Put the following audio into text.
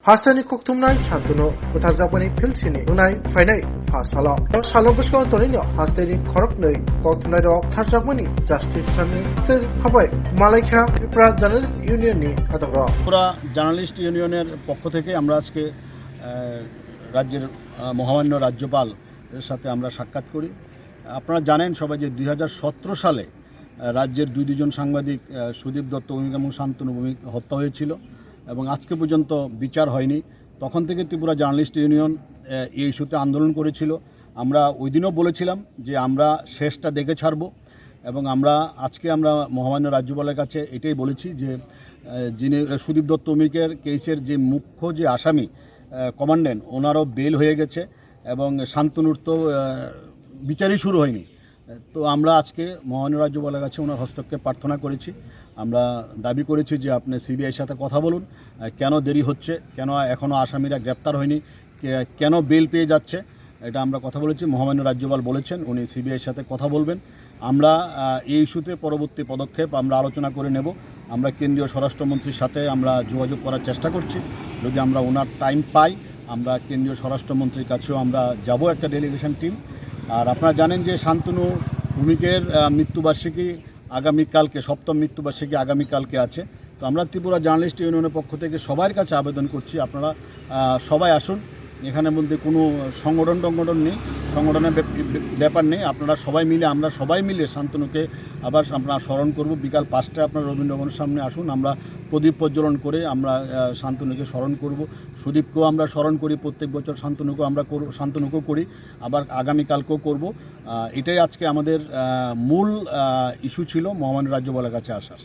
Hasani koktumnai chantuno utarjabani pilchini unai fainai fasala. Salon busko torinyo hasteni khoroknoi koktumnai rok tarjabani justice sami stage habai Malaikha Tripura Journalist Union ni adabra. Tripura journalist ইউনিয়নের পক্ষ থেকে আমরা আজকে রাজ্যের মহামান্য রাজ্যপাল এর সাথে আমরা সাক্ষাৎ করি। আপনারা জানেন সবাই যে 2017 সালে রাজ্যের দুজন সাংবাদিক সুদীপ দত্ত ভৌমিক এবং শান্তনু ভৌমিক হত্যা হয়েছিল এবং আজকে পর্যন্ত বিচার হয়নি। তখন থেকে ত্রিপুরা জার্নালিস্ট ইউনিয়ন এই ইস্যুতে আন্দোলন করেছিল। আমরা ওই দিনও বলেছিলাম যে আমরা শেষটা দেখে ছাড়ব এবং আজকে আমরা মহামান্য রাজ্যপালের কাছে এটাই বলেছি যে যিনি সুদীপ দত্ত ভৌমিকের কেসের যে মুখ্য যে আসামি কমান্ড্যান্ট ওনারও বেল হয়ে গেছে এবং শান্তনুর তো বিচারই শুরু হয়নি। তো আমরা আজকে মহামান্য রাজ্যপালের কাছে ওনার হস্তক্ষেপ প্রার্থনা করেছি। আমরা দাবি করেছি যে আপনি সিবিআইয়ের সাথে কথা বলুন, কেন দেরি হচ্ছে, কেন এখনও আসামিরা গ্রেপ্তার হয়নি, কেন বেল পেয়ে যাচ্ছে, এটা আমরা কথা বলেছি। মহামান্য রাজ্যপাল বলেছেন উনি সিবিআইয়ের সাথে কথা বলবেন। আমরা এই ইস্যুতে পরবর্তী পদক্ষেপ আমরা আলোচনা করে নেব। আমরা কেন্দ্রীয় স্বরাষ্ট্রমন্ত্রীর সাথে আমরা যোগাযোগ করার চেষ্টা করছি। যদি আমরা ওনার টাইম পাই আমরা কেন্দ্রীয় স্বরাষ্ট্রমন্ত্রীর কাছেও আমরা যাব একটা ডেলিগেশন টিম। আর আপনারা জানেন যে শান্তনু ভৌমিকের মৃত্যুবার্ষিকী আগামীকালকে, সপ্তম মৃত্যুবার্ষিকী আগামীকালকে আছে। তো আমরা ত্রিপুরা জার্নালিস্ট ইউনিয়নের পক্ষ থেকে সবার কাছে আবেদন করছি আপনারা সবাই আসুন। এখানে মধ্যে কোনো সংগঠন নেই, সংগঠনের ব্যাপার নেই। আপনারা সবাই মিলে, আমরা সবাই মিলে শান্তনুকে আবার আমরা স্মরণ করব। বিকাল 5টায় আপনারা রবীন্দ্রভবনের সামনে আসুন। আমরা প্রদীপ প্রজ্বলন করে আমরা শান্তনুকে স্মরণ করব। সুদীপকেও আমরা স্মরণ করি, প্রত্যেক বছর শান্তনুকেও করি, আবার আগামীকালকেও করব। এটাই আজকে আমাদের মূল ইস্যু ছিল মহামান্য রাজ্যপালের কাছে আসার।